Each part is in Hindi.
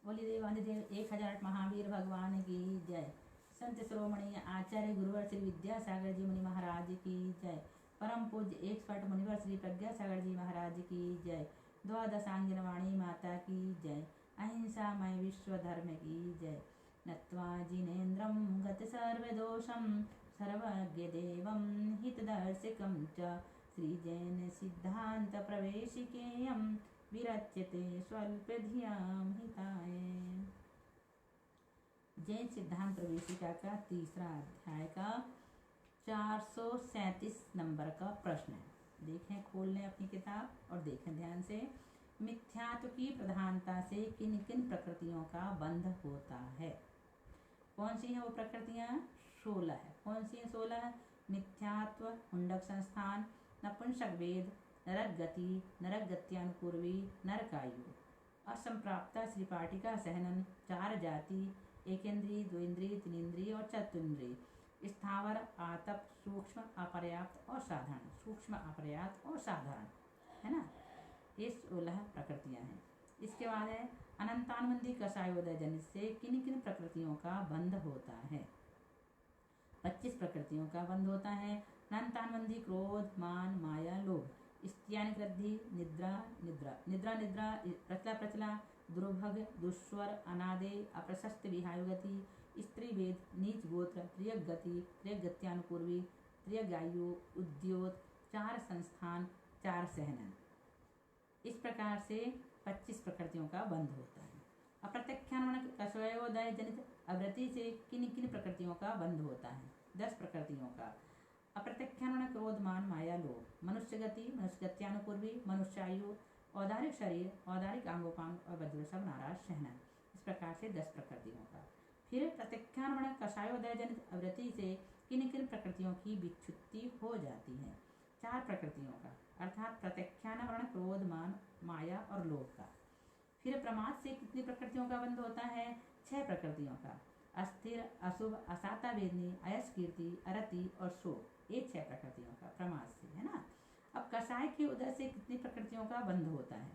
बोली देवाधिदेव 1008 महावीर भगवान की जय। संत शिरोमणि आचार्य गुरुवर श्री विद्यासागर जी मुनि महाराज की जय। परम पूज्य 108 मुनिवर श्री प्रज्ञासागर जी महाराज की जय। द्वादशांगिन वाणी माता की जय। अहिंसामय विश्व धर्म की जय। नत्वा जिनेन्द्रं गत सर्वदोषं सर्वज्ञ देवं हितदर्शिकं च श्रीजैन सिद्धांत प्रवेशिकेयं विरच्यते स्वल्प धियां हिताय। जैन सिद्धांत प्रवेशिका का तीसरा अध्याय का 437 नंबर का प्रश्न है। देखें, खोल लें अपनी किताब और देखें ध्यान से। मिथ्यात्व की प्रधानता से किन किन प्रकृतियों का बंध होता है? कौन सी है वो प्रकृतियां? 16 है। कौन सी है 16? मिथ्यात्व, हुंडक संस्थान, नपुंसक वेद, नरक गति, नरक गत्यानुपूर्वी, नरकायु, असंप्राप्ता श्रीपाटिका सहनन, चार जाति, एकेंद्रीय, द्विंद्रीय, तीनिंद्रीय और चतुर्द्रीय, स्थावर, आतप, सूक्ष्म, अपर्याप्त और साधारण। सूक्ष्म, अपर्याप्त और साधारण, है ना? ये 16 प्रकृतियां हैं। इसके बाद है अनंतानुबंधी कषायोदय जनित से किन किन प्रकृतियों का बंध होता है? 25 प्रकृतियों का बंध होता है। अनंतानुबंधी क्रोध, मान, माया, लोभ, स्त्रियानि वृद्धि, निद्रा निद्रा, निद्रा निद्रा, प्रचला प्रचला, दुर्भग, दुष्वर, अनादे, अप्रशस्त विहायुगति, स्त्री वेद, नीच गोत्र, त्रियक गति, त्रियक गत्यानुपूर्वी, त्रियक आयु, उद्योत, चार संस्थान, चार सहनन। इस प्रकार से 25 प्रकृतियों का बंध होता है। अप्रत्यक्षानुगुण कषायोदय जनित अवृत्ति से किन किन प्रकृतियों का बंध होता है? 10 प्रकृतियों का। अप्रत्यक्षानुगुण क्रोध, मान, माया, लोभ, मनुष्य गति, मनुष्य गत्यानुपूर्वी, मनुष्यायु, औदारिक शरीर, औदारिक आंगोपांग और वज्रसव नाराज सहनन। इस प्रकार से 10 प्रकृतियों का। फिर प्रत्यक्षानुगुण कषायोदय जनित अवृत्ति से किन किन प्रकृतियों की विच्छुत्ति हो जाती है? 4 प्रकृतियों का, अर्थात प्रत्यक्षानुगुण क्रोध, मान, माया और लोभ का। फिर प्रमाद से कितनी प्रकृतियों का बंध होता है? 6 प्रकृतियों का, अस्थिर, अशुभ, असाता वेदनी, अयस्कीर्ति, अरति और शोक। ये 6 प्रकृतियों का प्रमाद से, है ना? अब कषाय के उदय से कितनी प्रकृतियों का बंध होता है?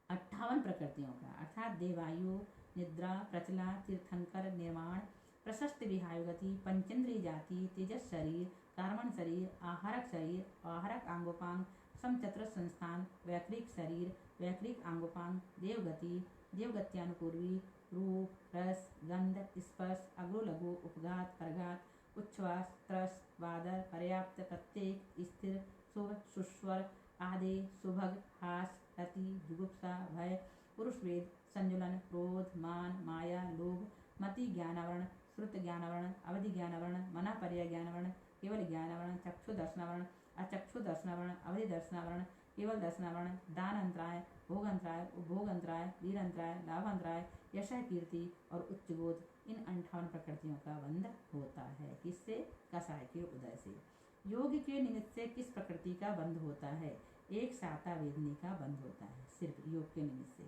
58 प्रकृतियों का, अर्थात देवायु, निद्रा, प्रचला, तीर्थंकर, निर्माण, प्रशस्त विहायुगति, पंचेंद्रीय जाति, तेजस शरीर, कार्मण शरीर, आहारक शरीर, आहारक आंगोपांग, समचत्र संस्थान, वैक्रिक शरीर, वैक्रिक आंगोपांग, देवगति, देवगत्यानुपूर्वी, रूप, रस, गंध, स्पर्श, अग्रो लघु, उपघात, परघात, उच्छ्वास, त्रस, वादर, पर्याप्त, प्रत्येक, स्थिर, शुभ, सुस्वर, आदे, सुभग, हास, रति, जुगुप्सा, भय, पुरुष वेद, संजुलन, क्रोध, मान, माया, लोभ, मति ज्ञानावरण, श्रुत ज्ञानावरण, अवधि ज्ञानावरण, मना पर्याय ज्ञानावरण, केवल ज्ञानावरण, चक्षु दर्शनावरण, अचक्षु दर्शनावरण, अवधि दर्शनावरण, केवल दर्शनावरण, दान अंतराय, भोग अंतराय, उपभोग अंतराय, वीर अंतराय, लाभ अंतराय, यशः कीर्ति और उच्च बोध। इन 58 प्रकृतियों का बंध होता है। किससे? कषाय के उदय से। योग के निमित्त से किस प्रकृति का बंध होता है? एक साता वेदनी का बंध होता है, सिर्फ योग के निमित्त से।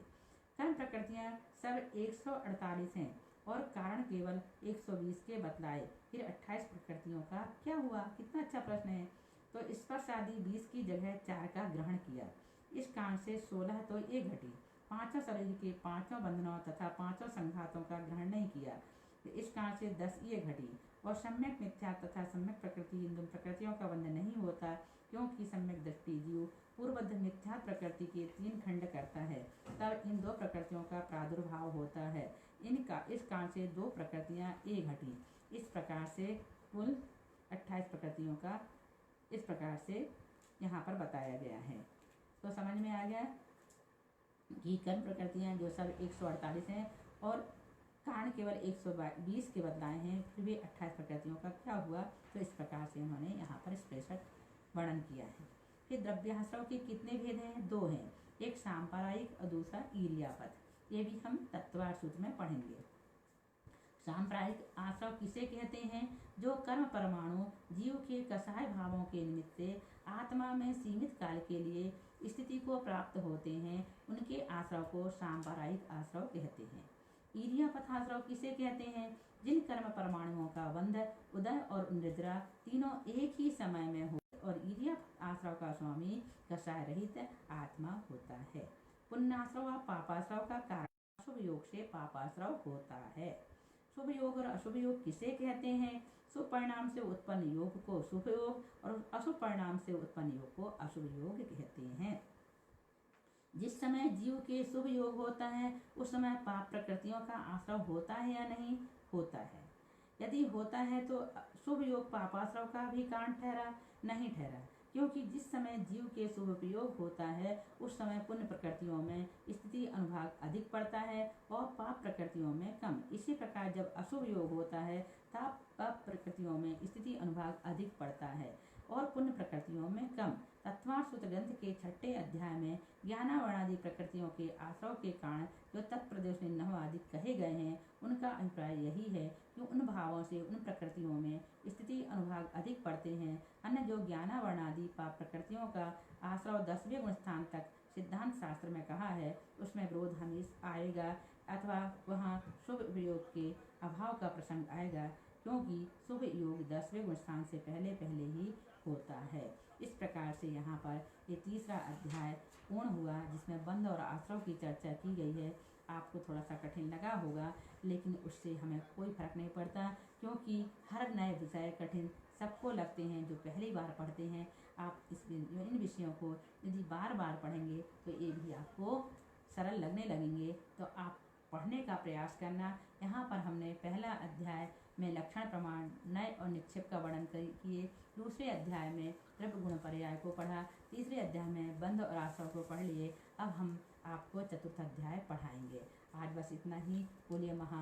कर्म प्रकृतियां सब 148 हैं और कारण केवल 120 के बतलाए। फिर 28 प्रकृतियों का क्या हुआ? कितना अच्छा प्रश्न है। तो स्पर्श आदि 20 की जगह 4 का ग्रहण किया। इस कारण से 16 तो ये घटी। 5 शरीर के 5 बंधनों तथा 5 संघातों का ग्रहण नहीं किया। इस कारण से 10 ये घटी। और सम्यक मिथ्या तथा सम्यक प्रकृति, इन दोनों प्रकृतियों का बंधन नहीं होता, क्योंकि सम्यक दृष्टि जीव पूर्वबद्ध मिथ्या प्रकृति के 3 खंड करता है, तब इन 2 प्रकृतियों का प्रादुर्भाव होता है। इनका इस कारण से 2 प्रकृतियां ये घटी। इस प्रकार से कुल 28 प्रकृतियों का इस प्रकार से यहाँ पर बताया गया है। तो समझ में आ गया कि कर्म प्रकृतियां जो सब 148 हैं और कारण केवल 120 के बदलाए हैं, फिर भी 28 प्रकृतियों का क्या हुआ? तो इस प्रकार से उन्होंने यहाँ पर स्पष्ट वर्णन किया है। फिर द्रव्याश्रव के कितने भेद हैं? 2 हैं, एक सांप्रायिक और दूसरा ईर्यापथ। ये भी हम तत्वार्थ सूत्र में पढ़ेंगे। सांप्रायिक आश्रव किसे कहते हैं? जो कर्म परमाणु जीव के कषाय भावों के निमित्त से आत्मा में सीमित काल के लिए स्थिति को प्राप्त होते हैं, उनके आश्रव को सांप्रायिक आश्रव कहते हैं। ईर्यापथ आश्रव किसे कहते हैं? जिन कर्म परमाणुओं का बंध, उदय और निद्रा तीनों एक ही समय में हो और ईर्यापथ आश्रव का स्वामी कषाय रहित आत्मा होता है। पुण्याश्रव व पापाश्रव का कारण शुभ पापाश्रव होता है। शुभ योग और अशुभ योग किसे कहते हैं? शुभ परिणाम से उत्पन्न योग को शुभ योग और अशुभ परिणाम से उत्पन्न योग को अशुभ योग कहते हैं। जिस समय जीव के शुभ योग होता है उस समय पाप प्रकृतियों का आश्रव होता है या नहीं होता है? यदि होता है तो शुभ योग पापाश्रव का भी कारण ठहरा? नहीं ठहरा, क्योंकि जिस समय जीव के शुभ उपयोग होता है उस समय पुण्य प्रकृतियों में स्थिति अनुभाग अधिक पड़ता है और पाप प्रकृतियों में कम। इसी प्रकार जब अशुभ योग होता है तब पाप प्रकृतियों में स्थिति अनुभाग अधिक पड़ता है और पुण्य प्रकृतियों में कम। तत्वार्थ सूत्र ग्रंथ के 6 अध्याय में ज्ञानावरणादि प्रकृतियों के आश्रव के कारण जो तत्प्रदेश में नवादि कहे गए हैं उनका अभिप्राय यही है कि उन भावों से उन प्रकृतियों में स्थिति अनुभाग अधिक पड़ते हैं। अन्य जो ज्ञानावरणादि पाप प्रकृतियों का आश्रव 10वें गुण स्थान तक सिद्धांत शास्त्र में कहा है उसमें विरोध हमेशा आएगा अथवा वहाँ शुभ योग के अभाव का प्रसंग आएगा, क्योंकि शुभ योग 10वें गुण स्थान से पहले पहले ही होता है। इस प्रकार से यहाँ पर ये तीसरा अध्याय पूर्ण हुआ जिसमें बंध और आश्रव की चर्चा की गई है। आपको थोड़ा सा कठिन लगा होगा, लेकिन उससे हमें कोई फर्क नहीं पड़ता, क्योंकि हर नए विषय कठिन सबको लगते हैं जो पहली बार पढ़ते हैं। आप इन विषयों को यदि बार बार पढ़ेंगे तो ये भी आपको सरल लगने लगेंगे। तो आप पढ़ने का प्रयास करना। यहाँ पर हमने पहला अध्याय में लक्षण प्रमाण नय और निक्षेप का वर्णन किए, दूसरे अध्याय में द्रव्य गुण पर्याय को पढ़ा, तीसरे अध्याय में बंध और आश्रव को पढ़ लिए। अब हम आपको चतुर्थ अध्याय पढ़ाएंगे। आज बस इतना ही। बोलिए महावीर।